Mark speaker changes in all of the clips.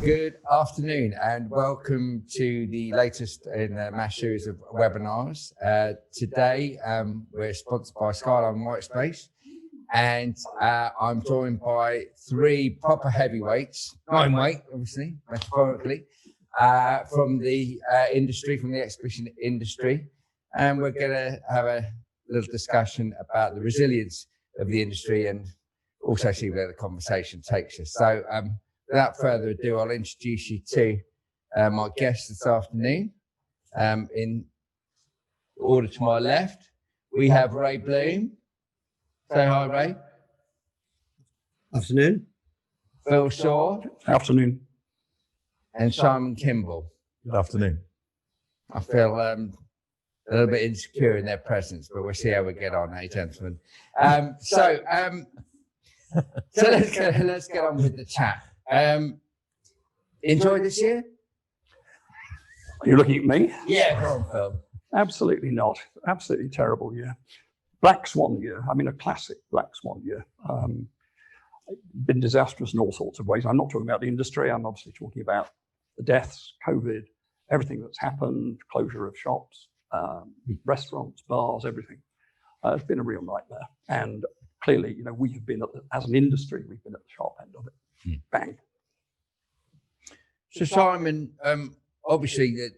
Speaker 1: Good afternoon and welcome to the latest in the mass series of webinars. Today we're sponsored by Skyline Whitespace and I'm joined by three proper heavyweights, not in weight obviously, metaphorically, from the industry, from the exhibition industry, and we're going to have a little discussion about the resilience of the industry and also see where the conversation takes us. So without further ado, I'll introduce you to my guests this afternoon. In order to my left, we have Ray Bloom. Say hi, Ray.
Speaker 2: Afternoon.
Speaker 1: Phil Shaw.
Speaker 3: Afternoon.
Speaker 1: And Simon Kimball.
Speaker 3: Good afternoon.
Speaker 1: I feel a little bit insecure in their presence, but we'll see how we get on, gentlemen? So let's get on with the chat. Enjoyed this year?
Speaker 3: Are you looking at me?
Speaker 1: Yeah, go on, Phil.
Speaker 3: Absolutely not. Absolutely terrible year. Black Swan year. I mean, a classic Black Swan year. Been disastrous in all sorts of ways. I'm not talking about the industry. I'm obviously talking about the deaths, COVID, everything that's happened, closure of shops, restaurants, bars, everything. It's been a real nightmare. And clearly, you know, we have been, as an industry, we've been at the sharp end of it. Bang.
Speaker 1: So Simon, obviously that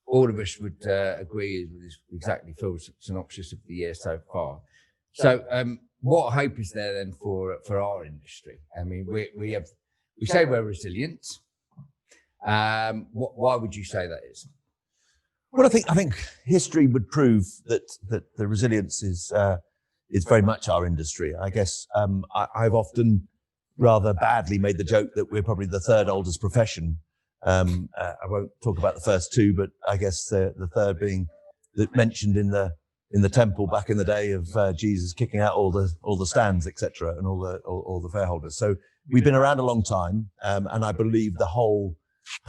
Speaker 1: all of us would agree with exactly Phil's synopsis of the year so far. So what hope is there then for our industry? I mean, we say we're resilient. Why would you say that is?
Speaker 4: Well, I think history would prove that the resilience is very much our industry. I guess I've often rather badly made the joke that we're probably the third oldest profession. I won't talk about the first two, but I guess the third being that mentioned in the temple back in the day of Jesus kicking out all the stands, etc., and all the fair holders. So we've been around a long time, and I believe the whole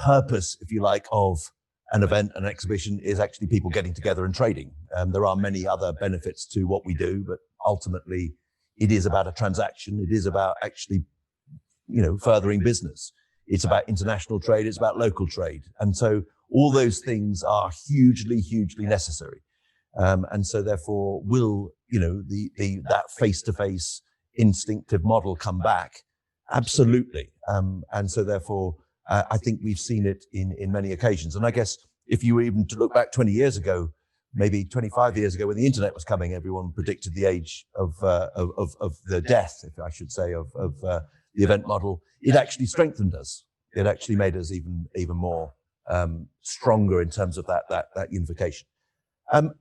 Speaker 4: purpose, if you like, of an event, an exhibition, is actually people getting together and trading. There are many other benefits to what we do, but ultimately it is about a transaction. It is about actually, you know, furthering business. It's about international trade. It's about local trade. And so all those things are hugely, hugely necessary. And so therefore will, you know, that face-to-face instinctive model come back? Absolutely. And so therefore, I think we've seen it in many occasions. And I guess if you were even to look back 20 years ago, maybe 25 years ago when the internet was coming, everyone predicted the age of the death, if I should say, of the event model. It actually strengthened us. It actually made us even more stronger in terms of that unification.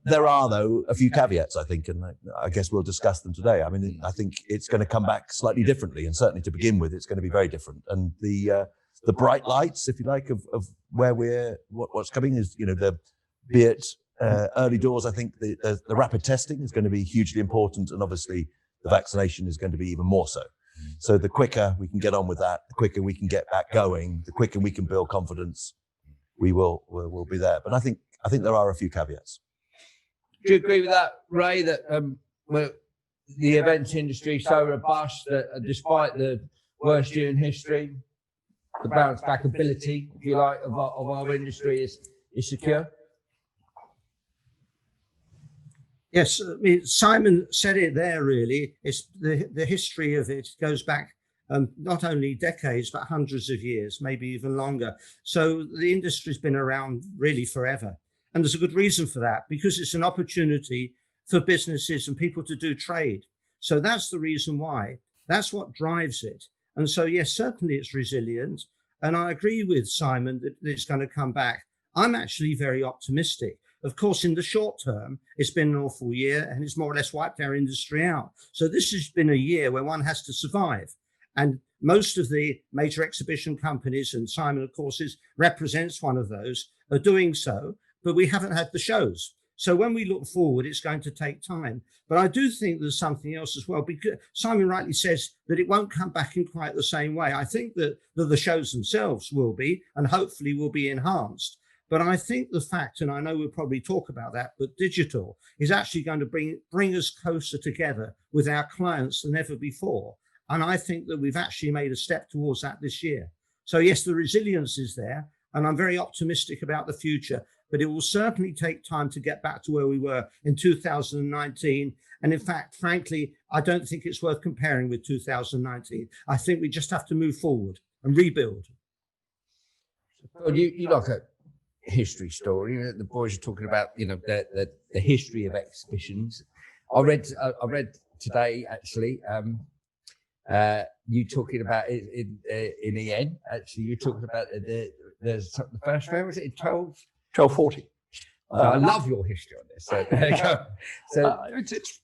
Speaker 4: There are, though, a few caveats, I think, and I guess we'll discuss them today. I mean, I think it's going to come back slightly differently, and certainly to begin with, it's going to be very different. And the bright lights, if you like, of where what's coming is, you know, be it early doors. I think the rapid testing is going to be hugely important, and obviously the vaccination is going to be even more so. So the quicker we can get on with that, the quicker we can get back going, the quicker we can build confidence, we'll be there. But I think there are a few caveats.
Speaker 1: Do you agree with that, Ray, that the events industry is so robust that despite the worst year in history, the bounce back ability, if you like, of our industry is secure?
Speaker 2: Yes, I mean, Simon said it there, really. It's the history of it goes back not only decades, but hundreds of years, maybe even longer. So the industry's been around really forever. And there's a good reason for that, because it's an opportunity for businesses and people to do trade. So that's the reason why. That's what drives it. And so, yes, certainly it's resilient. And I agree with Simon that it's going to come back. I'm actually very optimistic. Of course, in the short term, it's been an awful year and it's more or less wiped our industry out. So this has been a year where one has to survive. And most of the major exhibition companies, and Simon, of course, represents one of those, are doing so, but we haven't had the shows. So when we look forward, it's going to take time. But I do think there's something else as well, because Simon rightly says that it won't come back in quite the same way. I think that the shows themselves will be, and hopefully will be enhanced. But I think the fact, and I know we'll probably talk about that, but digital is actually going to bring us closer together with our clients than ever before. And I think that we've actually made a step towards that this year. So yes, the resilience is there, and I'm very optimistic about the future, but it will certainly take time to get back to where we were in 2019. And in fact, frankly, I don't think it's worth comparing with 2019. I think we just have to move forward and rebuild.
Speaker 1: Well, you like a history story. The boys are talking about, you know, the history of exhibitions. I read today actually. You talking about it in EN? Actually, you talking about the first fair, was it in
Speaker 3: 1240.
Speaker 1: I love your history on this. So there you go. So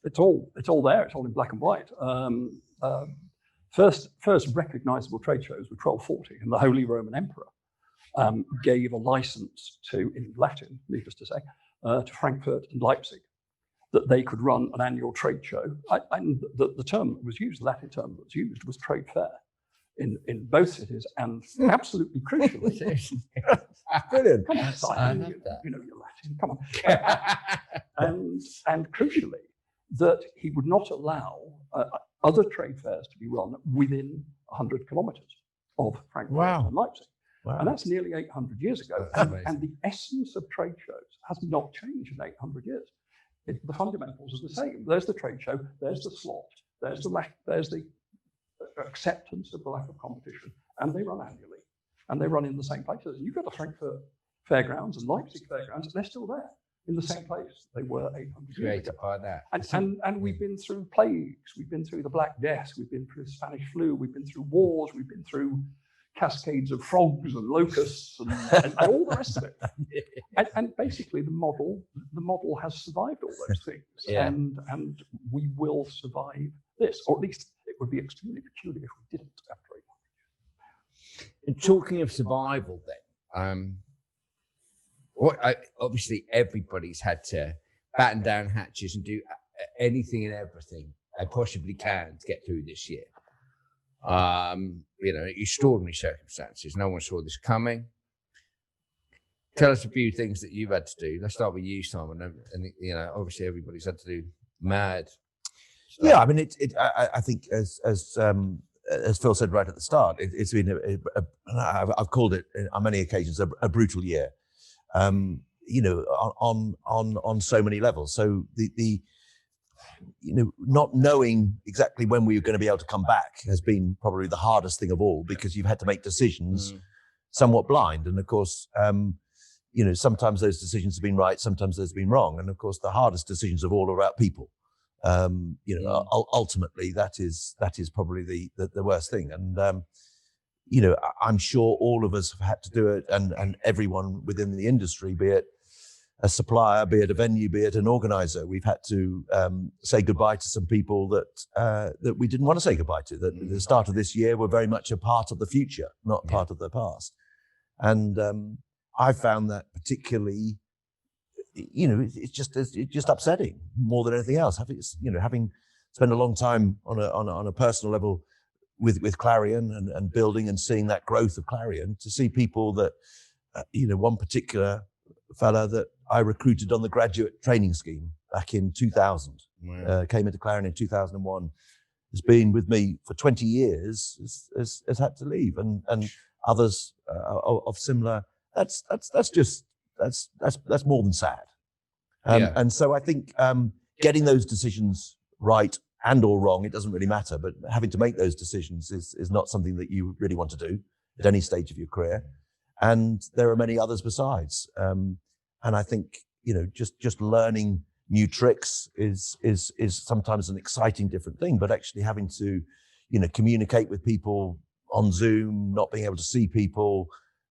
Speaker 3: it's all there. It's all in black and white. First recognisable trade shows were 1240, and the Holy Roman Emperor gave a license to, in Latin, needless to say, to Frankfurt and Leipzig, that they could run an annual trade show. And the term that was used, the Latin term that was used, was trade fair in both cities, and absolutely crucially.
Speaker 4: Brilliant.
Speaker 3: Come on, Simon, you know your Latin, come on. and crucially, that he would not allow other trade fairs to be run within 100 kilometres of Frankfurt and Leipzig.
Speaker 4: Wow.
Speaker 3: And that's nearly 800 years ago. And the essence of trade shows has not changed in 800 years. The fundamentals are the same. There's the trade show, there's the slot, there's the acceptance of the lack of competition, and they run annually, and they run in the same places. And you've got the Frankfurt Fairgrounds and Leipzig Fairgrounds, and they're still there in the same place they were 800 years
Speaker 1: created
Speaker 3: ago.
Speaker 1: by that.
Speaker 3: And we've been through plagues, we've been through the Black Death, we've been through the Spanish flu, we've been through wars, we've been through cascades of frogs and locusts and all the rest of it. And basically the model has survived all those things.
Speaker 1: Yeah.
Speaker 3: And we will survive this, or at least it would be extremely peculiar if we didn't after 800 years.
Speaker 1: And talking of survival then, obviously everybody's had to batten down hatches and do anything and everything they possibly can to get through this year. You know, extraordinary circumstances. No one saw this coming. Tell us a few things that you've had to do. Let's start with you, Simon. And you know, obviously everybody's had to do mad stuff.
Speaker 4: Yeah, I mean, I think as Phil said right at the start, it's been I've called it on many occasions a brutal year. You know, on so many levels. So the you know, not knowing exactly when we were going to be able to come back has been probably the hardest thing of all, because you've had to make decisions somewhat blind. And of course, you know, sometimes those decisions have been right, sometimes those have been wrong. And of course, the hardest decisions of all are about people. You know, ultimately, that is probably the worst thing. And you know, I'm sure all of us have had to do it, and everyone within the industry, be it a supplier, be it a venue, be it an organizer, we've had to say goodbye to some people that we didn't want to say goodbye to. That at the start of this year were very much a part of the future, not part of the past. And I found that particularly, you know, it's just upsetting more than anything else. Having spent a long time on a personal level with Clarion and building and seeing that growth of Clarion, to see people that, you know, one particular fella that I recruited on the graduate training scheme back in 2000, came into Clarion in 2001, has been with me for 20 years, has had to leave, and others of similar. That's more than sad. And so I think getting those decisions right and or wrong, it doesn't really matter, but having to make those decisions is not something that you really want to do at any stage of your career. And there are many others besides. And I think, you know, just learning new tricks is sometimes an exciting different thing, but actually having to, you know, communicate with people on Zoom, not being able to see people,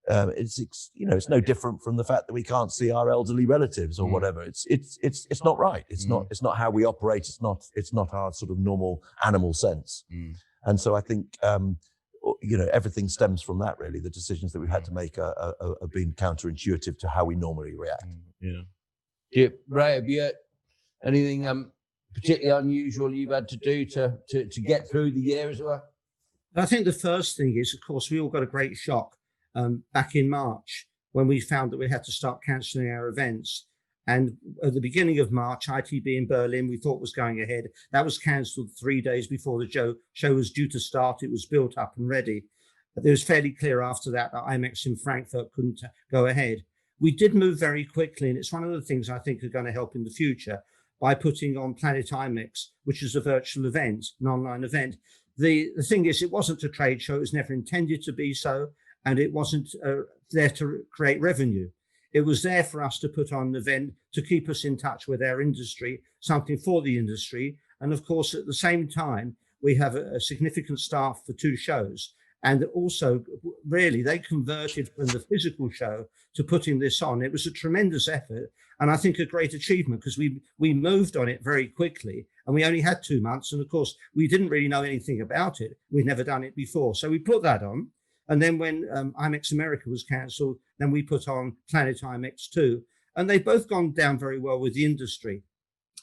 Speaker 4: it's no different from the fact that we can't see our elderly relatives or whatever. It's not right. It's not how we operate. It's not our sort of normal animal sense. And so I think, you know, everything stems from that, really. The decisions that we've had to make have been counterintuitive to how we normally react.
Speaker 1: Yeah. Ray, have you had anything particularly unusual you've had to do to get through the year as well?
Speaker 2: I think the first thing is, of course, we all got a great shock back in March when we found that we had to start cancelling our events. And at the beginning of March, ITB in Berlin, we thought was going ahead. That was cancelled 3 days before the show was due to start. It was built up and ready. It was fairly clear after that that IMEX in Frankfurt couldn't go ahead. We did move very quickly, and it's one of the things I think are going to help in the future by putting on Planet IMEX, which is a virtual event, an online event. The thing is, it wasn't a trade show. It was never intended to be so, and it wasn't there to create revenue. It was there for us to put on an event to keep us in touch with our industry, something for the industry. And of course, at the same time, we have a significant staff for 2 shows. And also, really, they converted from the physical show to putting this on. It was a tremendous effort, and I think a great achievement, because we moved on it very quickly, and we only had 2 months. And of course, we didn't really know anything about it. We'd never done it before. So we put that on. And then when IMEX America was cancelled, then we put on Planet IMEX 2. And they've both gone down very well with the industry.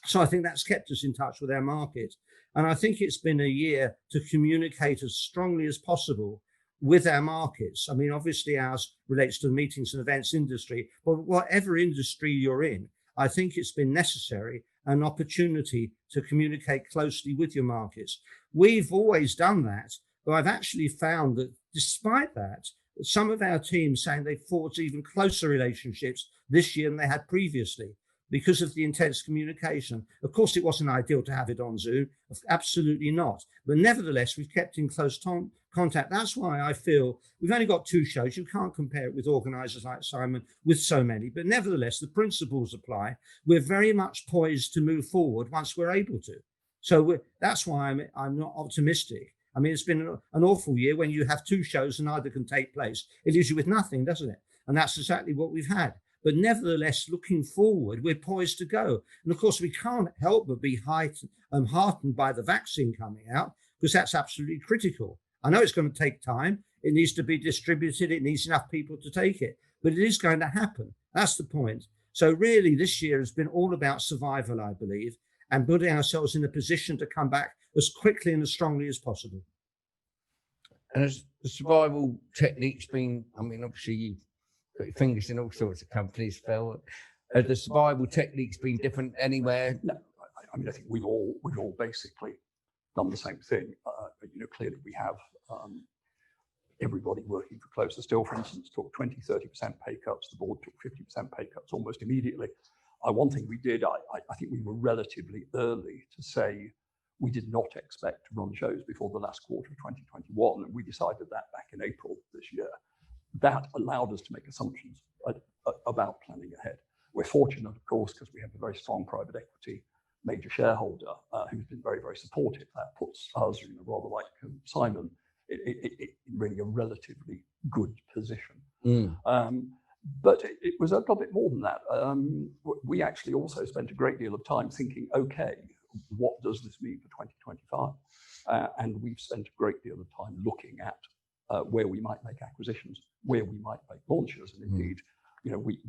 Speaker 2: So I think that's kept us in touch with our market. And I think it's been a year to communicate as strongly as possible with our markets. I mean, obviously ours relates to the meetings and events industry, but whatever industry you're in, I think it's been necessary, an opportunity to communicate closely with your markets. We've always done that, but I've actually found that despite that, some of our teams saying they've forged even closer relationships this year than they had previously, because of the intense communication. Of course, it wasn't ideal to have it on Zoom, absolutely not. But nevertheless, we've kept in close contact. That's why I feel we've only got 2 shows. You can't compare it with organisers like Simon with so many, but nevertheless, the principles apply. We're very much poised to move forward once we're able to. So that's why I'm not optimistic. I mean, it's been an awful year when you have 2 shows and neither can take place. It leaves you with nothing, doesn't it? And that's exactly what we've had. But nevertheless, looking forward, we're poised to go. And of course, we can't help but be heartened by the vaccine coming out, because that's absolutely critical. I know it's going to take time. It needs to be distributed. It needs enough people to take it. But it is going to happen. That's the point. So really, this year has been all about survival, I believe, and putting ourselves in a position to come back as quickly and as strongly as possible.
Speaker 1: And has the survival techniques been, I mean, obviously you've got your fingers in all sorts of companies, Phil. Has the survival techniques been different anywhere?
Speaker 3: No, I mean, I think we've all basically done the same thing. Clearly we have everybody working for Closer Still, for instance, took 20, 30% pay cuts. The board took 50% pay cuts almost immediately. One thing we did, I think we were relatively early to say we did not expect to run shows before the last quarter of 2021, and we decided that back in April this year. That allowed us to make assumptions about planning ahead. We're fortunate, of course, because we have a very strong private equity major shareholder who's been very, very supportive. That puts us, rather like Simon, in really a relatively good position. But it was a little bit more than that. We actually also spent a great deal of time thinking, okay, what does this mean for 2025? And we've spent a great deal of time looking at where we might make acquisitions, where we might make launches. And indeed,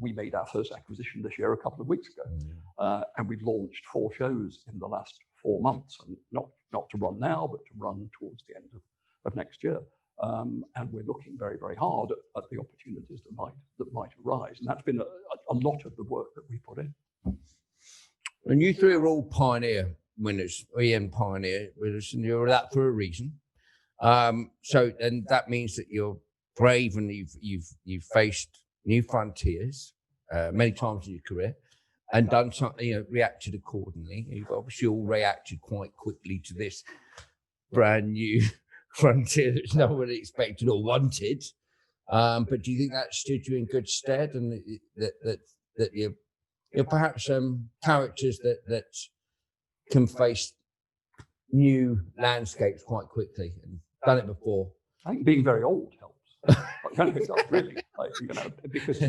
Speaker 3: we made our first acquisition this year a couple of weeks ago. And we've launched 4 shows in the last 4 months, and not to run now, but to run towards the end of next year. And we're looking very, very hard at the opportunities that might arise. And that's been a lot of the work that we put in.
Speaker 1: And you 3 are all pioneer winners, EM pioneer winners, and you're that for a reason. So, and that means that you're brave and you've faced new frontiers many times in your career and done something, reacted accordingly. You've obviously all reacted quite quickly to this brand new frontier that no one expected or wanted. But do you think that stood you in good stead, and that you're perhaps characters that can face new landscapes quite quickly and done it before?
Speaker 3: I think being very old helps. I don't think it does, really, because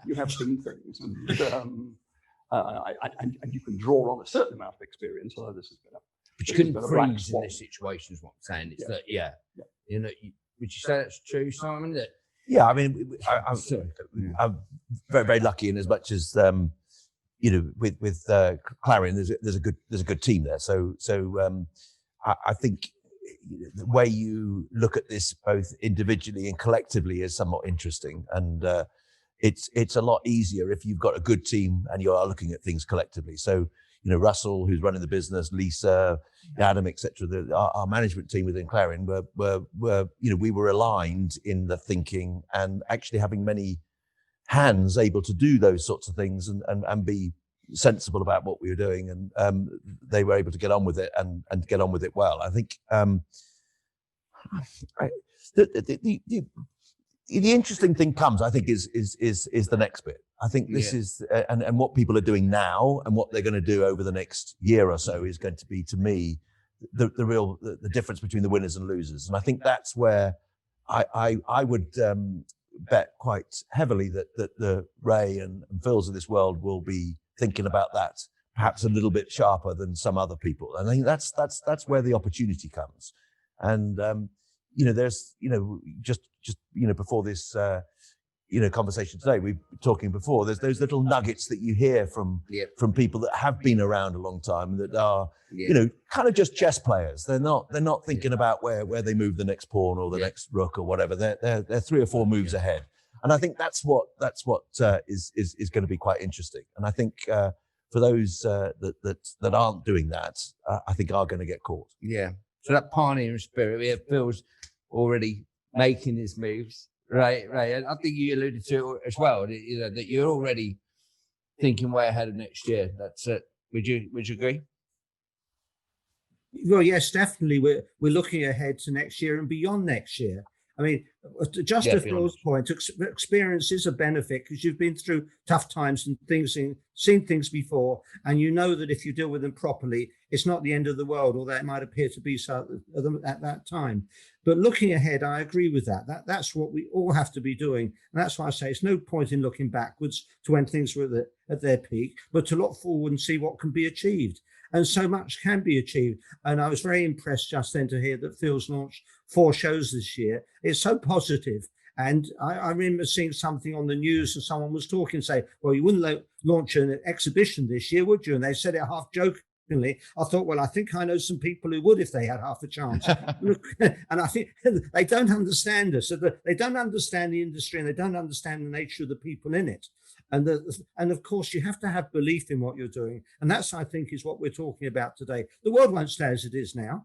Speaker 3: you have seen things, and you can draw on a certain amount of experience. Although this has been
Speaker 1: but you couldn't freeze in this situation, is what I'm saying. It's that, would you say that's true, Simon? That
Speaker 4: I mean, I'm very, very lucky in as much as with Clarion, there's a good team there. So I think the way you look at this both individually and collectively is somewhat interesting, and it's a lot easier if you've got a good team and you are looking at things collectively. So Russell, who's running the business, Lisa, Adam, etc. Our management team within Clarion were we were aligned in the thinking and actually having many hands able to do those sorts of things and be sensible about what we were doing, and they were able to get on with it and get on with it well. I think the interesting thing comes, I think, is the next bit. I think this is and what people are doing now and what they're going to do over the next year or so is going to be, to me, the real difference between the winners and losers. And I think that's where I would bet quite heavily that the Ray and Phils of this world will be thinking about that perhaps a little bit sharper than some other people. And I think that's where the opportunity comes. And there's just before this conversation today, we've been talking before, there's those little nuggets that you hear from people that have been around a long time that are kind of just chess players. They're not thinking about where they move the next pawn or the next rook or whatever. They're 3 or 4 moves ahead. And I think that's what is going to be quite interesting. And I think for those that aren't doing that, I think are going to get caught.
Speaker 1: Yeah. So that pioneering spirit, we have Phil's already making his moves, right? And I think you alluded to it as well, that you're already thinking way ahead of next year. That's it. Would you agree?
Speaker 2: Well, yes, definitely. We're looking ahead to next year and beyond next year. I mean, just to Phil's point, experience is a benefit because you've been through tough times and seen things before, and you know that if you deal with them properly, it's not the end of the world, although it might appear to be so at that time. But looking ahead, I agree with that. That's what we all have to be doing. And that's why I say it's no point in looking backwards to when things were at their peak, but to look forward and see what can be achieved. And so much can be achieved. And I was very impressed just then to hear that Phil's launched 4 shows this year. It's so positive. And I remember seeing something on the news and someone was talking, say, well, you wouldn't launch an exhibition this year, would you? And they said it half jokingly. I thought, well, I think I know some people who would if they had half a chance. And I think they don't understand us. So they don't understand the industry and they don't understand the nature of the people in it. And of course, you have to have belief in what you're doing. And that's, I think, is what we're talking about today. The world won't stay as it is now.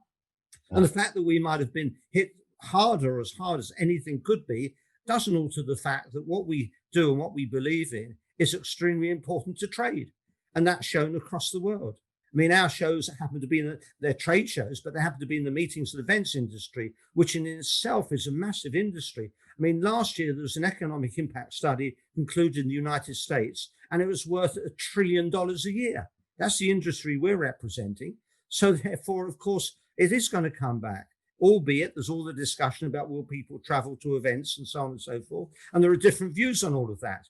Speaker 2: And the fact that we might have been hit hard as anything could be doesn't alter the fact that what we do and what we believe in is extremely important to trade. And that's shown across the world. I mean, our shows happen to be they're trade shows, but they happen to be in the meetings and events industry, which in itself is a massive industry. I mean, last year, there was an economic impact study concluded in the United States, and it was worth $1 trillion a year. That's the industry we're representing. So therefore, of course, it is going to come back, albeit there's all the discussion about will people travel to events and so on and so forth. And there are different views on all of that.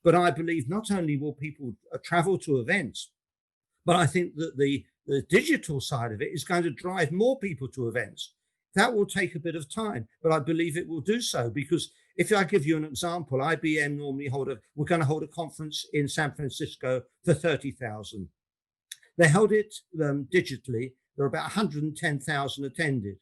Speaker 2: But I believe not only will people travel to events, but I think that the digital side of it is going to drive more people to events. That will take a bit of time, but I believe it will do so because if I give you an example, IBM normally we're going to hold a conference in San Francisco for 30,000. They held it digitally. There are about 110,000 attended.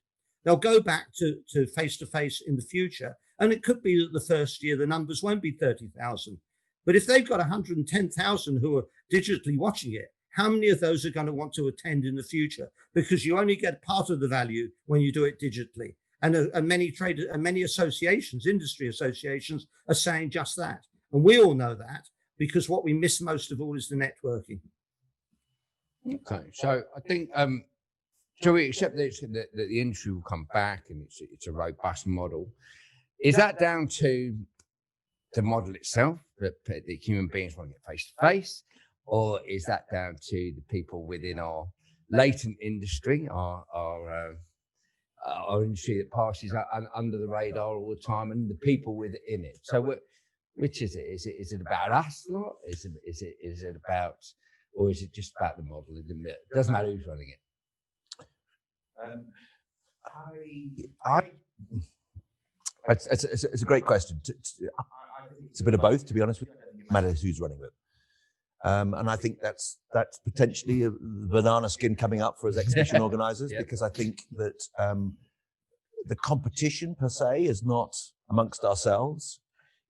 Speaker 2: They'll go back to face-to-face in the future. And it could be that the first year, the numbers won't be 30,000. But if they've got 110,000 who are digitally watching it, how many of those are going to want to attend in the future? Because you only get part of the value when you do it digitally. And many traders and many associations, industry associations, are saying just that. And we all know that because what we miss most of all is the networking.
Speaker 1: Okay, so I think, so we accept that the industry will come back and it's a robust model. Is that down to the model itself, that human beings want to get face to face? Or is that down to the people within our latent industry, our industry that passes under the radar all the time, and the people within it? So, which is it? Is it about us lot? Is it about, or is it just about the model? It doesn't matter who's running it.
Speaker 4: It's a great question. It's a bit of both, to be honest with you. It matters who's running it. And I think that's potentially a banana skin coming up for us exhibition organisers, because I think that the competition per se is not amongst ourselves.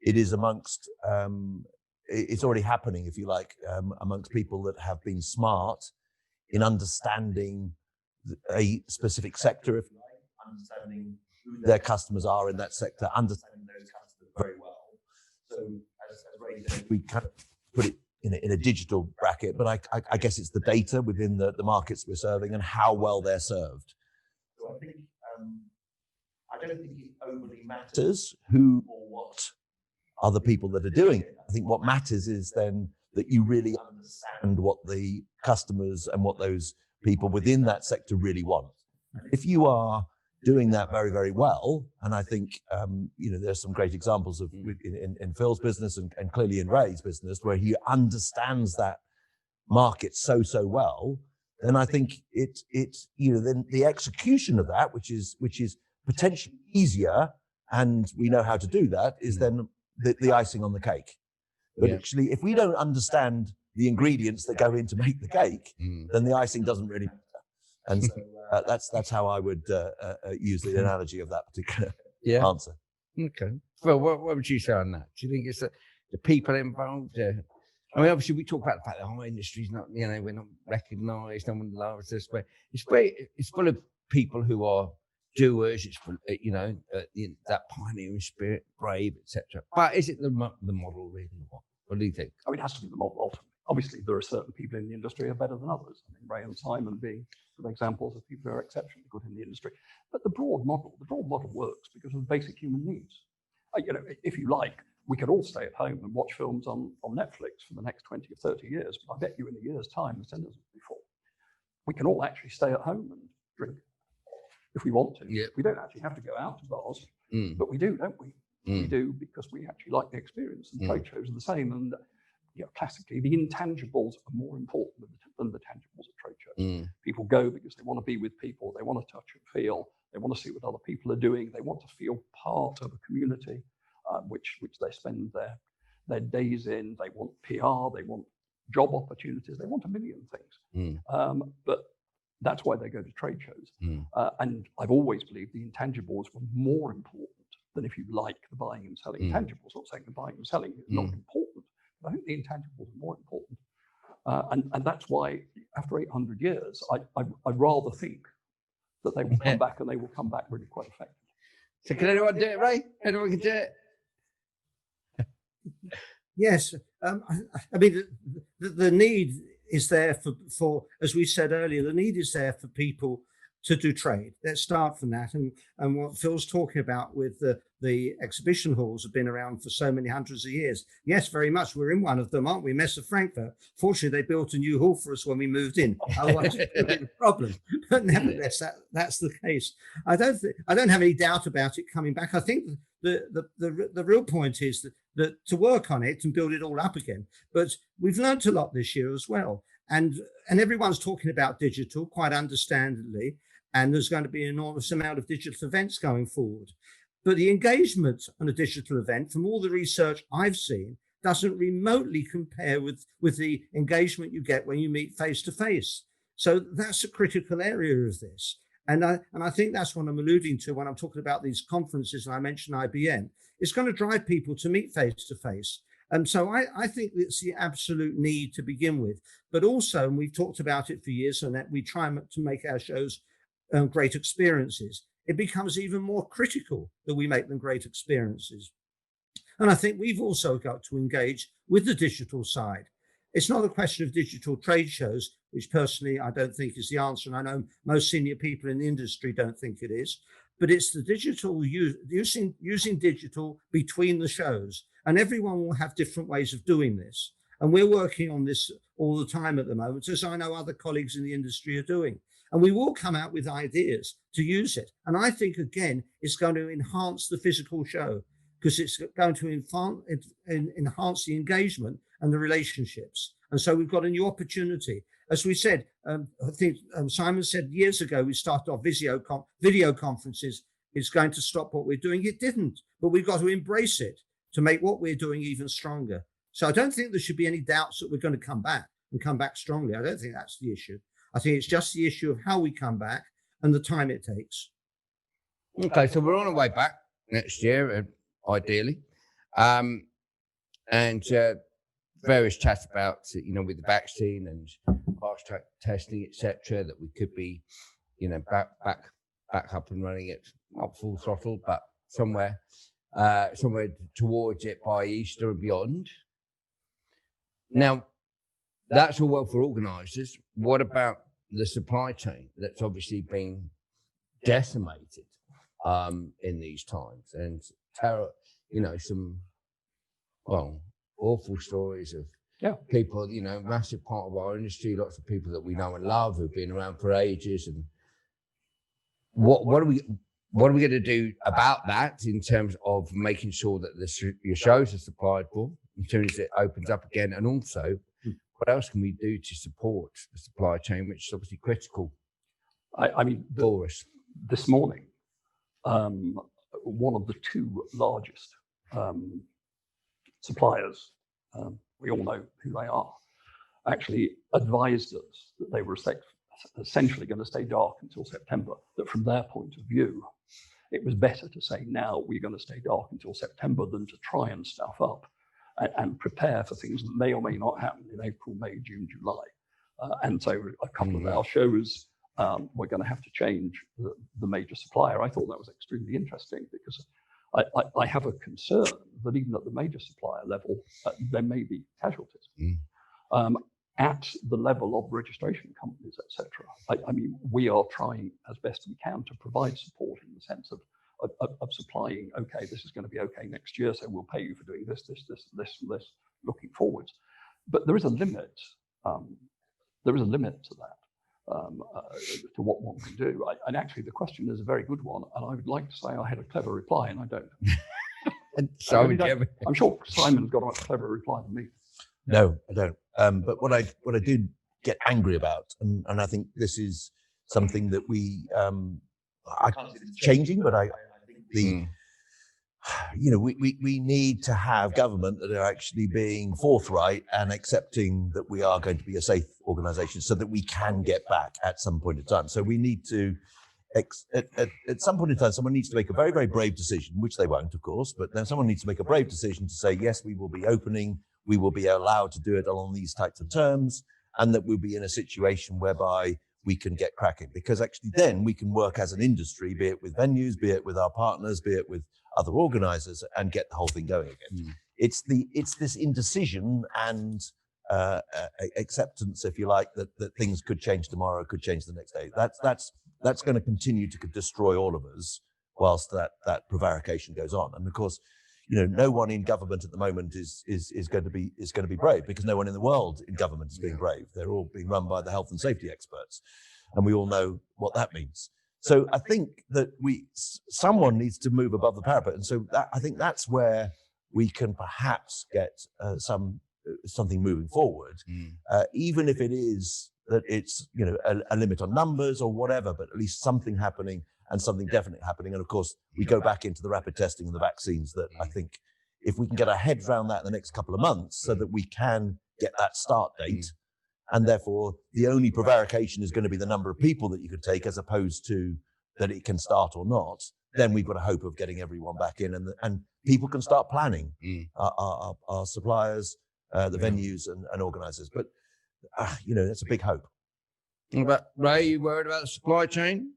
Speaker 4: It is amongst it's already happening, if you like, amongst people that have been smart in understanding a specific sector, if you like, understanding who their customers are in that sector, understanding those customers very well. So as Ray said, we kind of put it in a digital bracket, but I guess it's the data within the markets we're serving and how well they're served. So I think I don't think it overly matters who or what are the people that are doing it. I think what matters is then that you really understand what the customers and what those people within that sector really want. If you are doing that very, very well, and I think there's some great examples of in Phil's business and clearly in Ray's business where he understands that market so well, then I think then the execution of that, which is potentially easier, and we know how to do that, is then the icing on the cake. But actually, if we don't understand the ingredients that go in to make the cake, then the icing doesn't really matter. And so that's how I would use the analogy of that particular answer.
Speaker 1: Okay. Well, what would you say on that? Do you think it's the people involved? I mean, obviously, we talk about the fact that our industry's not, we're not recognised, no one loves us, but it's full of people who are doers. It's full, that pioneering spirit, brave, etc. But is it the model really? What do you think?
Speaker 3: Oh, it has to be the model ultimately. Obviously, there are certain people in the industry who are better than others. I mean, Ray and Simon being good examples of people who are exceptionally good in the industry. But the broad model works because of the basic human needs. If you like, we could all stay at home and watch films on Netflix for the next 20 or 30 years. But I bet you in a year's time, the centres will be full. We can all actually stay at home and drink if we want to.
Speaker 1: Yeah.
Speaker 3: We don't actually have to go out to bars, but we do, don't we? We do because we actually like the experience, and trade shows are the same. And classically, the intangibles are more important than the tangibles at trade shows. People go because they want to be with people, they want to touch and feel, they want to see what other people are doing, they want to feel part of a community, which they spend their days in. They want PR, they want job opportunities, they want a million things. But that's why they go to trade shows. And I've always believed the intangibles were more important than, if you like, the buying and selling intangibles. Not saying the buying and selling is not important, but I think the intangibles are more important. And that's why after 800 years, I'd rather think that they will come back, and they will come back really quite effectively.
Speaker 1: So can anyone do it, Ray? Anyone can do it?
Speaker 2: Yes. I mean, the need is there for, as we said earlier, the need is there for people to do trade. Let's start from that. And what Phil's talking about with the exhibition halls have been around for so many hundreds of years. Yes, very much. We're in one of them, aren't we? Messe Frankfurt. Fortunately, they built a new hall for us when we moved in. Otherwise, it would have been a problem. But nevertheless, that's the case. I don't have any doubt about it coming back. I think the real point is that to work on it and build it all up again. But we've learned a lot this year as well. And everyone's talking about digital, quite understandably. And there's going to be an enormous amount of digital events going forward. But the engagement on a digital event, from all the research I've seen, doesn't remotely compare with the engagement you get when you meet face to face. So that's a critical area of this. And I think that's what I'm alluding to when I'm talking about these conferences, and I mentioned IBM. It's going to drive people to meet face to face. And so I think it's the absolute need to begin with. But also, and we've talked about it for years, and that we try to make our shows great experiences. It becomes even more critical that we make them great experiences. And I think we've also got to engage with the digital side. It's not a question of digital trade shows, which personally I don't think is the answer. And I know most senior people in the industry don't think it is, but it's the digital using digital between the shows. And everyone will have different ways of doing this. And we're working on this all the time at the moment, as I know other colleagues in the industry are doing. And we will come out with ideas to use it. And I think, again, it's going to enhance the physical show, because it's going to enhance the engagement and the relationships. And so we've got a new opportunity. As we said, I think Simon said years ago, we started off video conferences. It's going to stop what we're doing. It didn't, but we've got to embrace it to make what we're doing even stronger. So I don't think there should be any doubts that we're going to come back and come back strongly. I don't think that's the issue. I think it's just the issue of how we come back and the time it takes.
Speaker 1: Okay, so we're on our way back next year, ideally. And various chats about, with the vaccine and fast track testing, etc., that we could be, back up and running it, not full throttle, but somewhere towards it by Easter and beyond. Now, that's all well for organisers. What about the supply chain that's obviously been decimated in these times, and some awful stories of people, massive part of our industry, lots of people that we know and love who've been around for ages. And what are we going to do about that in terms of making sure that your shows are supplied for as soon as it opens up again? And also, what else can we do to support the supply chain, which is obviously critical for us?
Speaker 3: This morning, one of the two largest suppliers, we all know who they are, actually advised us that they were essentially going to stay dark until September, that from their point of view, it was better to say now we're going to stay dark until September than to try and stuff up and prepare for things that may or may not happen in April, May, June, July. And so a couple of our shows, we're going to have to change the major supplier. I thought that was extremely interesting because I have a concern that even at the major supplier level, there may be casualties. At the level of registration companies, etc. I mean, we are trying as best we can to provide support in the sense of supplying, okay, this is going to be okay next year, so we'll pay you for doing this, looking forwards. But there is a limit. There is a limit to that, to what one can do. And actually, the question is a very good one, and I would like to say I had a clever reply, and I don't. I'm sure Simon's got a much cleverer reply than me.
Speaker 4: No, I don't. But what I do get angry about, and I think this is something that I can't see it's changing, but I think we need to have government that are actually being forthright and accepting that we are going to be a safe organisation, so that we can get back at some point in time. So we need to, at some point in time, someone needs to make a very, very brave decision, which they won't, of course, but then someone needs to make a brave decision to say, yes, we will be opening. We will be allowed to do it along these types of terms, and that we'll be in a situation whereby we can get cracking. Because actually then we can work as an industry, be it with venues, be it with our partners, be it with other organisers, and get the whole thing going again. It's this indecision and acceptance, if you like, that things could change tomorrow, could change the next day. That's going to continue to destroy all of us whilst that prevarication goes on. And of course, no one in government at the moment is going to be brave, because no one in the world in government is being brave. They're all being run by the health and safety experts, and we all know what that means. So I think that someone needs to move above the parapet, and so I think that's where we can perhaps get something moving forward, even if it is that it's a limit on numbers or whatever, but at least something happening. And something definite happening. And of course, we go back into the rapid testing and the vaccines, that I think if we can get our heads around that in the next couple of months, so that we can get that start date, and therefore the only prevarication is going to be the number of people that you could take, as opposed to that it can start or not, then we've got a hope of getting everyone back in, and people can start planning, our suppliers, the venues and organisers. But, that's a big hope.
Speaker 1: But Ray, you worried about the supply chain?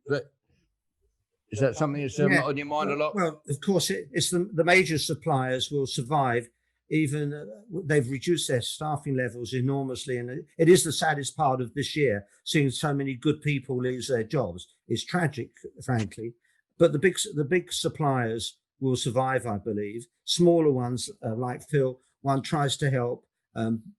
Speaker 1: Is that something that's on your mind a lot?
Speaker 2: Well, of course, it's the major suppliers will survive. Even they've reduced their staffing levels enormously, and it is the saddest part of this year, seeing so many good people lose their jobs. It's tragic, frankly. But the big suppliers will survive, I believe. Smaller ones, like Phil, one tries to help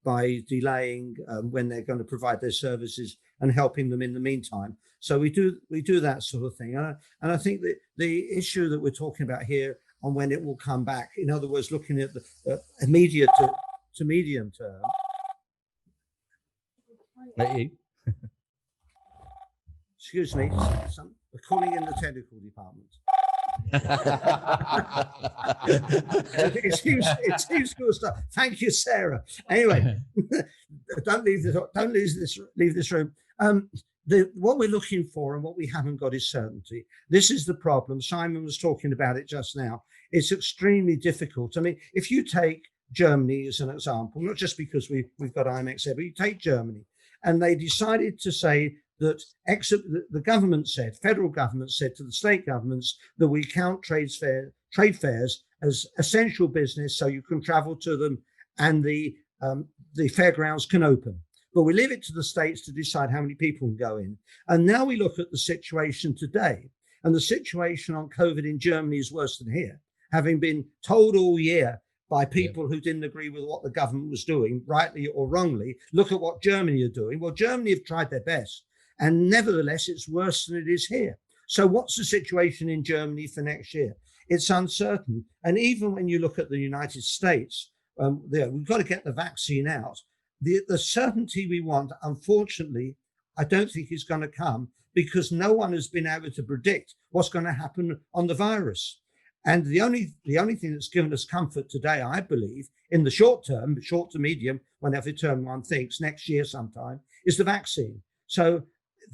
Speaker 2: by delaying when they're going to provide their services and helping them in the meantime. So we do that sort of thing. And I think that the issue that we're talking about here on when it will come back, in other words, looking at the immediate to medium term. Excuse me, we're calling in the technical department. It seems good stuff. Thank you, Sarah. Anyway, don't leave this room. What we're looking for and what we haven't got is certainty. This is the problem. Simon was talking about it just now. It's extremely difficult. I mean, if you take Germany as an example, not just because we've got IMEX there, but you take Germany, and they decided to say that the government said, federal government said to the state governments that we count trade fairs as essential business, so you can travel to them and the fairgrounds can open. But we leave it to the states to decide how many people can go in. And now we look at the situation today, and the situation on COVID in Germany is worse than here, having been told all year by people who didn't agree with what the government was doing, rightly or wrongly, look at what Germany are doing. Well, Germany have tried their best, and nevertheless, it's worse than it is here. So what's the situation in Germany for next year? It's uncertain. And even when you look at the United States, we've got to get the vaccine out. The certainty we want, unfortunately, I don't think is going to come, because no one has been able to predict what's going to happen on the virus. And the only thing that's given us comfort today, I believe, in the short term, short to medium, whenever term one thinks, next year sometime, is the vaccine. So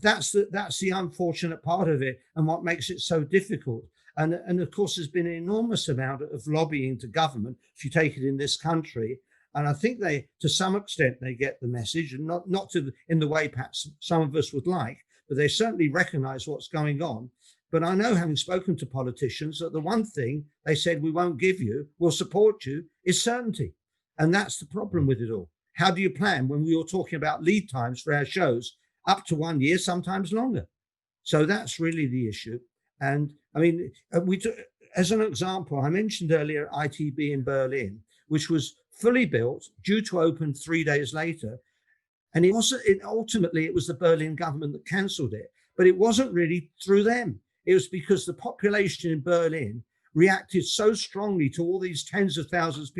Speaker 2: that's the unfortunate part of it, and what makes it so difficult. And of course, there's been an enormous amount of lobbying to government, if you take it in this country. And I think to some extent, they get the message, and not in the way perhaps some of us would like, but they certainly recognize what's going on. But I know, having spoken to politicians, that the one thing they said we won't give you, we'll support you, is certainty. And that's the problem with it all. How do you plan when we were talking about lead times for our shows, up to 1 year, sometimes longer? So that's really the issue. And I mean, as an example, I mentioned earlier ITB in Berlin, which was fully built, due to open 3 days later. And ultimately, it was the Berlin government that cancelled it. But it wasn't really through them. It was because the population in Berlin reacted so strongly to all these tens of thousands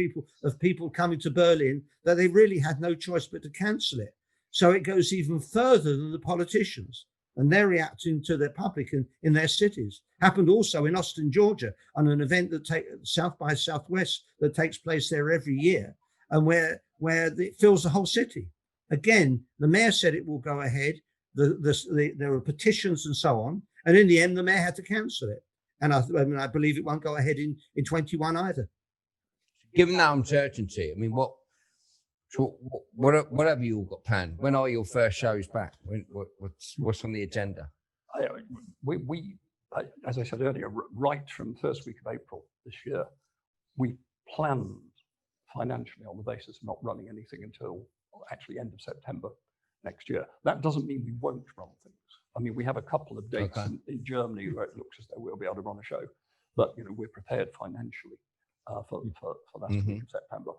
Speaker 2: of people coming to Berlin that they really had no choice but to cancel it. So it goes even further than the politicians, and they're reacting to their public in their cities. Happened also in Austin, Georgia, on an event that South by Southwest that takes place there every year, and where it fills the whole city. Again, the mayor said it will go ahead. There were petitions and so on, and in the end, the mayor had to cancel it. And I believe it won't go ahead in 21 either.
Speaker 1: Given that uncertainty, I mean, what have you all got planned? When are your first shows back? What's on the agenda?
Speaker 3: We, as I said earlier, right from the first week of April this year, we planned financially on the basis of not running anything until actually end of September next year. That doesn't mean we won't run things. I mean, we have a couple of dates in Germany where it looks as though we'll be able to run a show, but we're prepared financially for that week of September.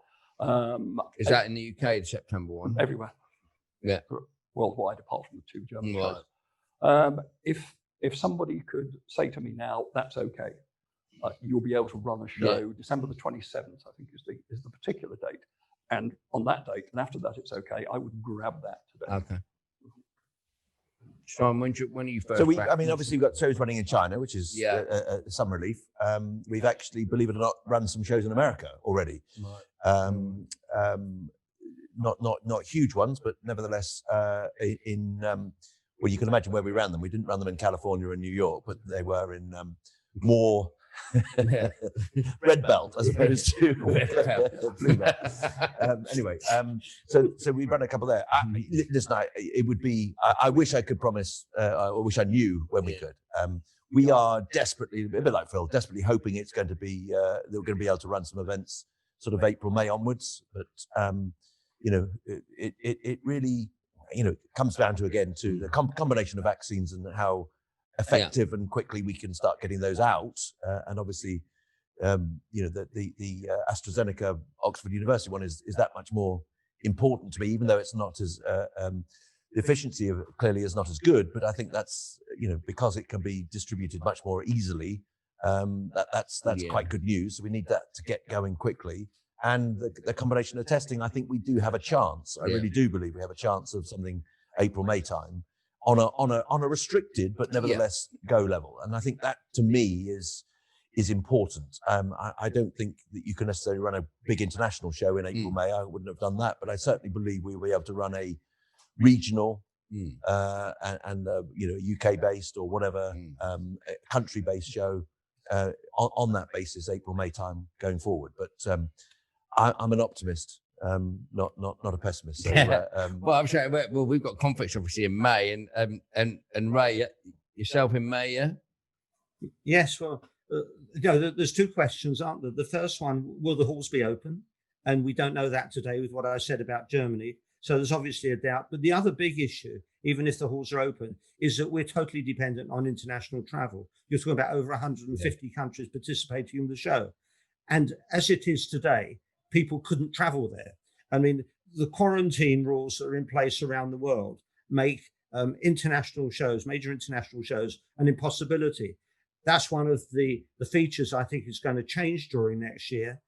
Speaker 1: Is that in the UK, the September one?
Speaker 3: Everywhere.
Speaker 1: Yeah.
Speaker 3: Worldwide, apart from the two German shows. If somebody could say to me now, that's okay, you'll be able to run a show December the 27th, I think is the particular date. And on that date, and after that, it's okay, I would grab that today.
Speaker 1: Okay. Sean, when are you first?
Speaker 4: So
Speaker 1: back?
Speaker 4: I mean, obviously we've got shows running in China, which is some relief. We've actually, believe it or not, run some shows in America already. Right. Not huge ones, but nevertheless, well, you can imagine where we ran them. We didn't run them in California and New York, but they were in more red belt as opposed to blue belt. Anyway, so we run a couple there. Listen, it would be. I wish I could promise. I wish I knew when we could. We are desperately, a bit like Phil, desperately hoping it's going to be that we're going to be able to run some events sort of April, May onwards. But it really comes down to the combination of vaccines and how effective and quickly we can start getting those out, and obviously, the AstraZeneca Oxford University one is that much more important to me, even though it's not as the efficiency of it clearly is not as good. But I think that's because it can be distributed much more easily. That's quite good news. So we need that to get going quickly, and the combination of testing. I think we do have a chance. I really do believe we have a chance of something April, May time. On a restricted but nevertheless go level, and I think that to me is important. I don't think that you can necessarily run a big international show in April, May. I wouldn't have done that, but I certainly believe we'll be able to run a regional and UK based or whatever country based show on that basis April, May time going forward. But I'm an optimist, not a pessimist. So,
Speaker 1: Well, I'm saying, well, we've got conflicts obviously in May, and Ray, yourself in May, yeah.
Speaker 2: Yes, well, there's two questions, aren't there? The first one, will the halls be open? And we don't know that today with what I said about Germany. So there's obviously a doubt. But the other big issue, even if the halls are open, is that we're totally dependent on international travel. You're talking about over 150 countries participating in the show. And as it is today, people couldn't travel there. I mean, the quarantine rules that are in place around the world make international shows, major international shows, an impossibility. That's one of the features I think is going to change during next year,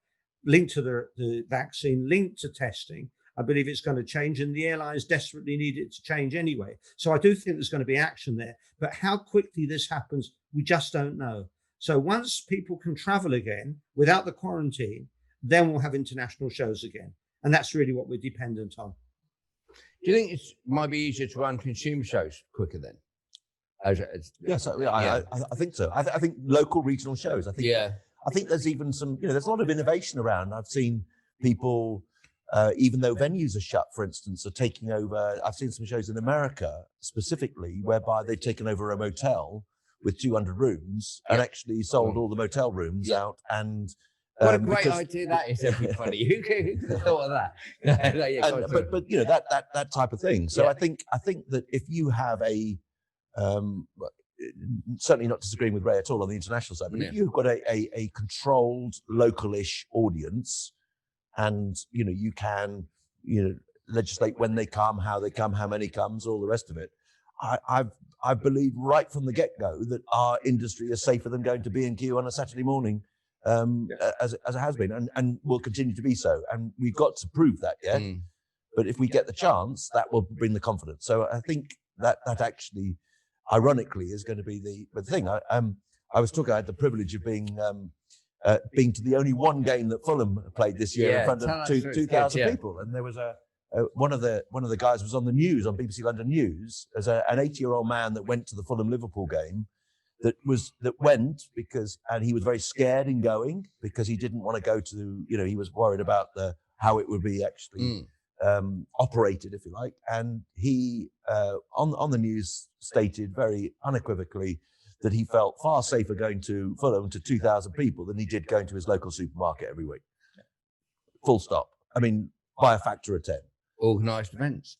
Speaker 2: linked to the vaccine, linked to testing. I believe it's going to change, and the airlines desperately need it to change anyway. So I do think there's going to be action there. But how quickly this happens, we just don't know. So once people can travel again without the quarantine, then we'll have international shows again. And that's really what we're dependent on.
Speaker 1: Do you think it might be easier to run consumer shows quicker then?
Speaker 4: Yes, I think so. I think local regional shows. I think there's even some, there's a lot of innovation around. I've seen people, even though venues are shut, for instance, are taking over. I've seen some shows in America specifically whereby they've taken over a motel with 200 rooms and actually sold all the motel rooms out. And
Speaker 1: what a great idea that is, everybody. Who could have thought of that?
Speaker 4: But that type of thing. So I think that if you have a certainly not disagreeing with Ray at all on the international side, but if you've got a controlled local-ish audience, and you can legislate when they come, how many comes, all the rest of it. I believe right from the get-go that our industry is safer than going to B&Q on a Saturday morning, as it has been, and will continue to be so. And we've got to prove that yet. But if we get the chance, that will bring the confidence. So I think that actually, ironically, is going to be the thing. I had the privilege of being to the only one game that Fulham played this year in front of 2,000 people, and there was one of the guys was on the news on BBC London News as an 80-year-old man that went to the Fulham Liverpool game, that went because, and he was very scared in going because he didn't want to go to, he was worried about how it would be actually operated, if you like, and he on the news stated very unequivocally that he felt far safer going to Fulham to 2,000 people than he did going to his local supermarket every week. Full stop. I mean, by a factor of 10.
Speaker 1: Organised events.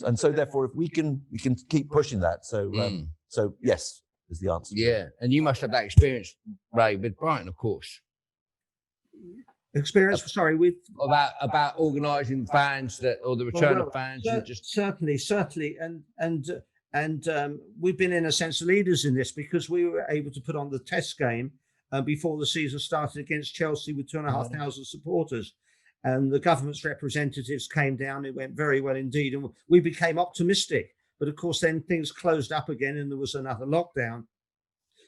Speaker 4: And so therefore, if we can keep pushing that. So yes is the answer.
Speaker 1: Yeah. And you must have that experience, Ray, with Brighton, of course.
Speaker 2: Experience, sorry, with
Speaker 1: about organising fans or the return of fans, and just
Speaker 2: certainly, and we've been in a sense leaders in this because we were able to put on the test game before the season started against Chelsea with 2,500 supporters, and the government's representatives came down. It went very well indeed, and we became optimistic. But of course, then things closed up again, and there was another lockdown.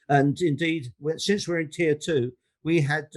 Speaker 2: And indeed, since we're in Tier 2, we had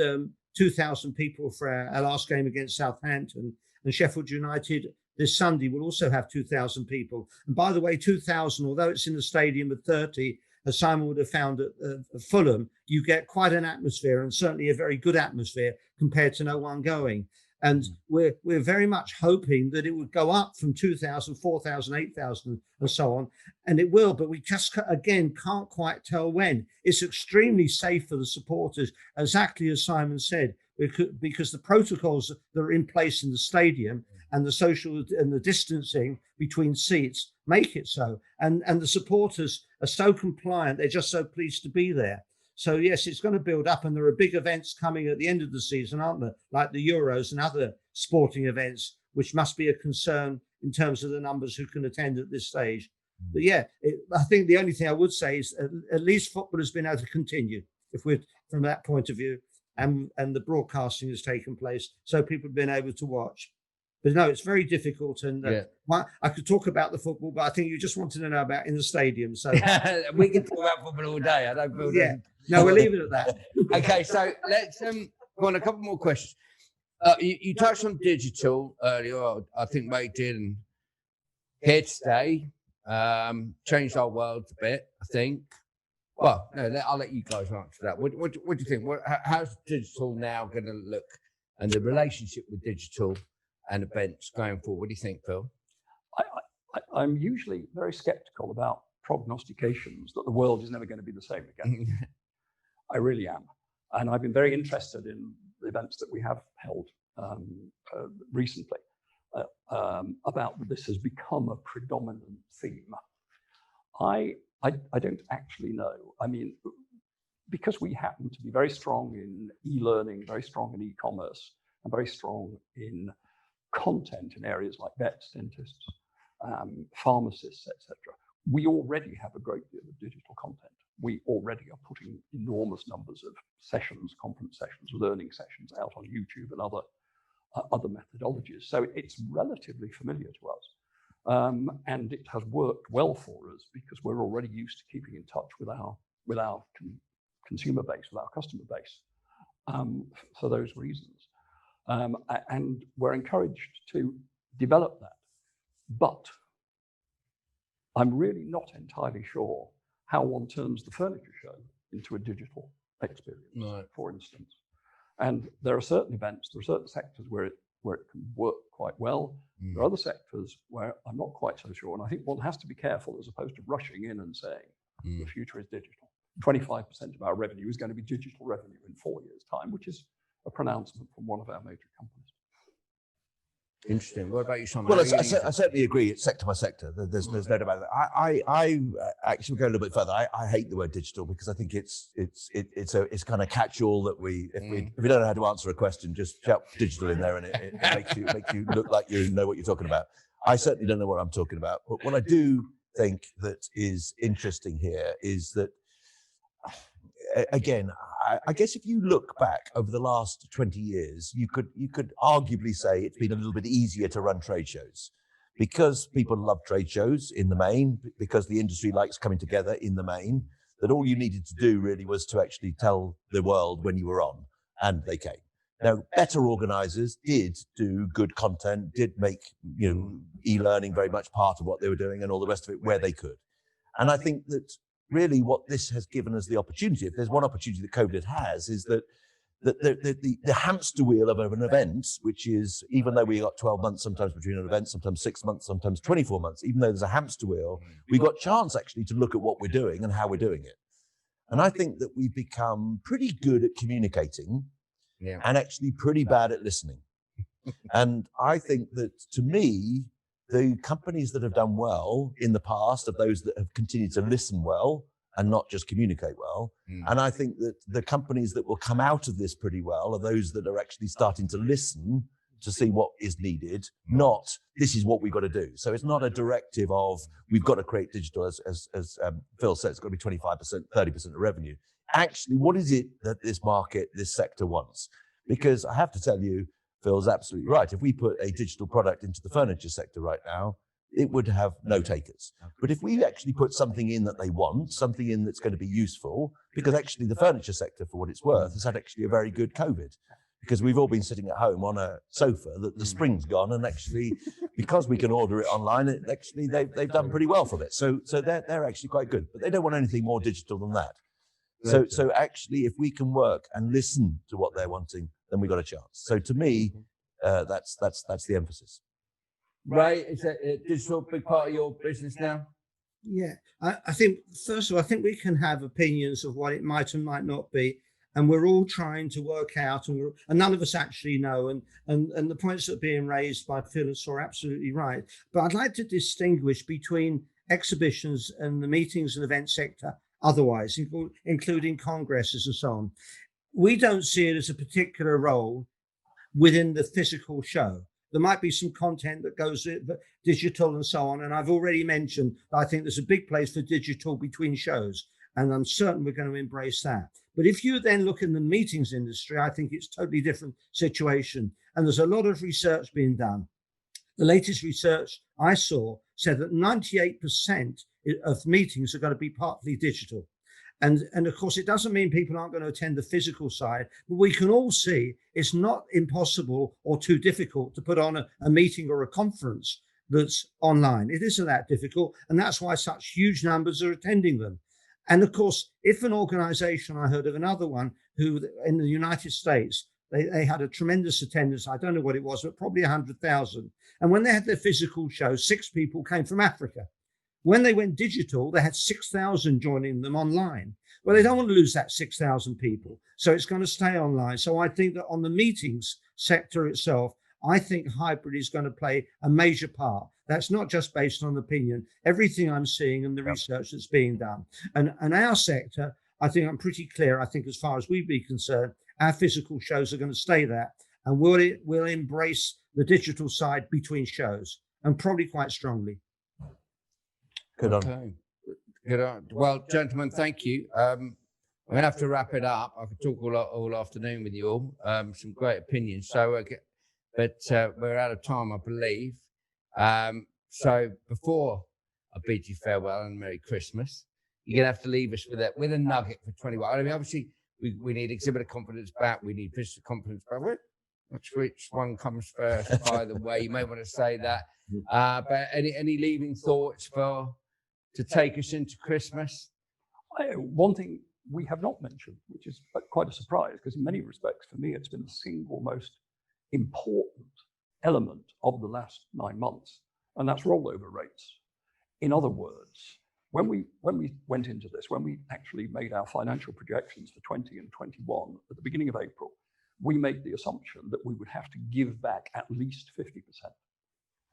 Speaker 2: 2,000 people for our last game against Southampton, and Sheffield United this Sunday will also have 2,000 people. And by the way, 2,000, although it's in a stadium of 30, as Simon would have found at Fulham, you get quite an atmosphere, and certainly a very good atmosphere compared to no one going. And we're very much hoping that it would go up from 2,000, 4,000, 8,000 and so on. And it will, but we just, again, can't quite tell when. It's extremely safe for the supporters, exactly as Simon said, because the protocols that are in place in the stadium and the social and the distancing between seats make it so. And the supporters are so compliant. They're just so pleased to be there. So, yes, it's going to build up, and there are big events coming at the end of the season, aren't there? Like the Euros and other sporting events, which must be a concern in terms of the numbers who can attend at this stage. But, yeah, I think the only thing I would say is at least football has been able to continue, if we're from that point of view, and the broadcasting has taken place, so people have been able to watch. But no, it's very difficult, and I could talk about the football, but I think you just wanted to know about in the stadium. So
Speaker 1: we can talk about football all day. I don't feel
Speaker 2: No, we'll leave it at that.
Speaker 1: Okay, so let's go on a couple more questions. You touched on digital earlier. I think Ray did, and here to stay, changed our world a bit, I think. Well, no, I'll let you guys answer that. What do you think? How's digital now going to look and the relationship with digital and events going forward. What do you think, Phil?
Speaker 3: I'm usually very skeptical about prognostications that the world is never going to be the same again. I really am. And I've been very interested in the events that we have held recently about this has become a predominant theme. I don't actually know. I mean, because we happen to be very strong in e-learning, very strong in e-commerce, and very strong in content in areas like vets, dentists, pharmacists, etc. We already have a great deal of digital content. We already are putting enormous numbers of sessions, conference sessions, learning sessions out on YouTube and other methodologies. So it's relatively familiar to us. And it has worked well for us because we're already used to keeping in touch with our consumer base, with our customer base, for those reasons. And we're encouraged to develop that. But I'm really not entirely sure how one turns the furniture show into a digital experience,
Speaker 1: right,
Speaker 3: for instance. And there are certain events, there are certain sectors where it can work quite well. There are other sectors where I'm not quite so sure. And I think one has to be careful as opposed to rushing in and saying the future is digital. 25% of our revenue is going to be digital revenue in 4 years' time, which is a pronouncement from one of our major companies.
Speaker 1: Interesting. What about you, Simon?
Speaker 4: Well, I certainly agree. It's sector by sector. There's no doubt about that. I actually go a little bit further. I hate the word digital because I think it's kind of catch-all that if we don't know how to answer a question, just shout digital in there, and it makes you look like you know what you're talking about. I certainly don't know what I'm talking about. But what I do think that is interesting here is that, again, I guess if you look back over the last 20 years, you could arguably say it's been a little bit easier to run trade shows because people love trade shows in the main, because the industry likes coming together in the main, that all you needed to do really was to actually tell the world when you were on, and they came. Now, better organizers did do good content, did make e-learning very much part of what they were doing and all the rest of it where they could. And I think that really what this has given us the opportunity, if there's one opportunity that COVID has, is that the hamster wheel of an event, which is, even though we got 12 months sometimes between an event, sometimes 6 months, sometimes 24 months, even though there's a hamster wheel, we got chance actually to look at what we're doing and how we're doing it. And I think that we've become pretty good at communicating and actually pretty bad at listening. And I think that, to me, the companies that have done well in the past are those that have continued to listen well and not just communicate well. And I think that the companies that will come out of this pretty well are those that are actually starting to listen to see what is needed, not this is what we've got to do. So it's not a directive of we've got to create digital, as Phil said, it's got to be 25%, 30% of revenue. Actually, what is it that this market, this sector wants? Because I have to tell you, Phil's absolutely right. If we put a digital product into the furniture sector right now, it would have no takers. But if we actually put something in that they want, something in that's going to be useful, because actually the furniture sector, for what it's worth, has had actually a very good COVID, because we've all been sitting at home on a sofa that the spring's gone, and actually, because we can order it online, they've done pretty well from it. So they're actually quite good, but they don't want anything more digital than that. So actually, if we can work and listen to what they're wanting, then we got a chance. So to me, that's the emphasis.
Speaker 1: Ray, is that digital a big part of your business now?
Speaker 2: Yeah, I think, first of all, I think we can have opinions of what it might and might not be, and we're all trying to work out, and none of us actually know. And the points that are being raised by Phil and Saw are absolutely right. But I'd like to distinguish between exhibitions and the meetings and event sector otherwise, including congresses and so on. We don't see it as a particular role within the physical show. There might be some content that goes digital and so on. And I've already mentioned that I think there's a big place for digital between shows, and I'm certain we're going to embrace that. But if you then look in the meetings industry, I think it's a totally different situation. And there's a lot of research being done. The latest research I saw said that 98% of meetings are going to be partly digital. And of course, it doesn't mean people aren't going to attend the physical side, but we can all see it's not impossible or too difficult to put on a meeting or a conference that's online. It isn't that difficult, and that's why such huge numbers are attending them. And of course, if an organization, I heard of another one who in the United States They had a tremendous attendance. I don't know what it was, but probably 100,000. And when they had their physical show, 6 people came from Africa. When they went digital, they had 6,000 joining them online. Well, they don't want to lose that 6,000 people. So it's going to stay online. So I think that on the meetings sector itself, I think hybrid is going to play a major part. That's not just based on opinion. Everything I'm seeing and the research that's being done. And our sector, I think I'm pretty clear. I think as far as we be concerned, our physical shows are going to stay there. And we'll embrace the digital side between shows, and probably quite strongly.
Speaker 4: Good on.
Speaker 1: Okay. Good on. Well, gentlemen, thank you. I'm going to have to wrap it up. I could talk all afternoon with you all. Some great opinions. So, but we're out of time, I believe. So before I bid you farewell and Merry Christmas, you're going to have to leave us with a nugget for 21. I mean, obviously, we need exhibitor confidence back. We need visitor confidence back. Which one comes first, by the way? You may want to say that. But any leaving thoughts to take us into Christmas?
Speaker 3: One thing we have not mentioned, which is quite a surprise, because in many respects, for me, it's been the single most important element of the last 9 months, and that's rollover rates. In other words, when we went into this, when we actually made our financial projections for 20 and 21 at the beginning of April, we made the assumption that we would have to give back at least 50%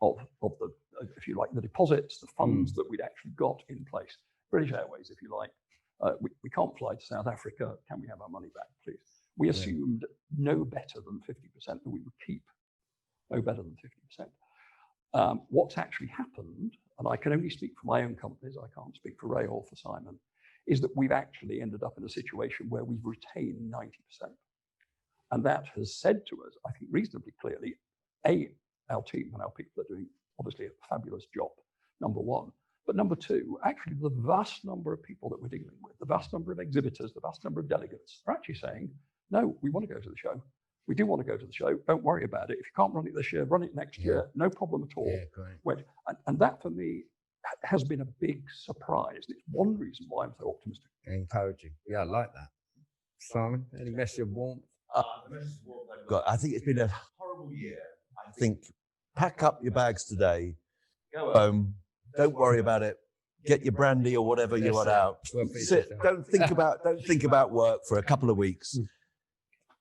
Speaker 3: of the, if you like, the deposits, the funds that we'd actually got in place. British Airways, if you like, we can't fly to South Africa. Can we have our money back, please? We assumed no better than 50% that we would keep, no better than 50%. What's actually happened, and I can only speak for my own companies, I can't speak for Ray or for Simon, is that we've actually ended up in a situation where we've retained 90%. And that has said to us, I think reasonably clearly, our team and our people are doing obviously a fabulous job, number one. But number two, actually the vast number of people that we're dealing with, the vast number of exhibitors, the vast number of delegates are actually saying, no, we want to go to the show. We do want to go to the show. Don't worry about it. If you can't run it this year, run it next year. No problem at all.
Speaker 1: Yeah, great.
Speaker 3: And that for me has been a big surprise. It's one reason why I'm so optimistic.
Speaker 1: Encouraging. Yeah, I like that. Simon, any message of warmth?
Speaker 4: The message of warmth I've got, I think it's been a horrible year. I think pack up your bags today, go home, don't worry about it. Get your brandy or whatever you want out. Don't think about work for a couple of weeks.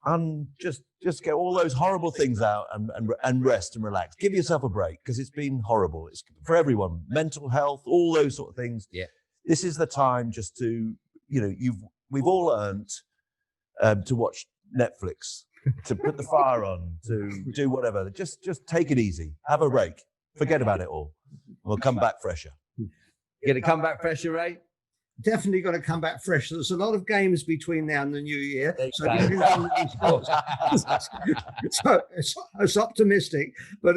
Speaker 4: And just get all those horrible things out and rest and relax. Give yourself a break, because it's been horrible. It's for everyone. Mental health, all those sort of things.
Speaker 1: Yeah.
Speaker 4: This is the time just to, we've all earned to watch Netflix, to put the fire on, to do whatever. Just take it easy. Have a break. Forget about it all. We'll come back fresher.
Speaker 1: You're going to come back fresher, Ray?
Speaker 2: Definitely got to come back fresh. There's a lot of games between now and the new year. So it's optimistic, but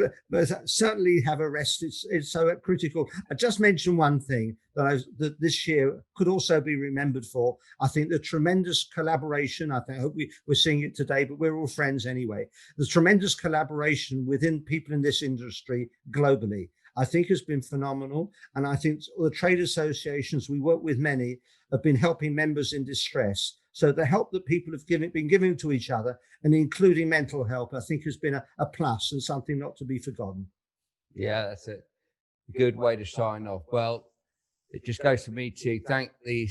Speaker 2: certainly have a rest. It's so critical. I just mentioned one thing that this year could also be remembered for. I think the tremendous collaboration. I hope we're seeing it today, but we're all friends anyway. The tremendous collaboration within people in this industry globally, I think has been phenomenal. And I think the trade associations, we work with many, have been helping members in distress. So the help that people have been giving to each other, and including mental help, I think has been a plus and something not to be forgotten.
Speaker 1: Yeah, that's it. Good way to sign off. Well, it just goes for me to thank the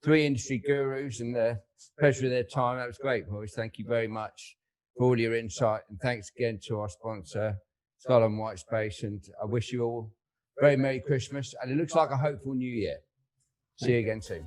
Speaker 1: 3 industry gurus and the pleasure of their time. That was great, boys. Thank you very much for all your insight. And thanks again to our sponsor, Scotland White Space, and I wish you all very Merry Christmas, and it looks like a hopeful new year. See you again soon.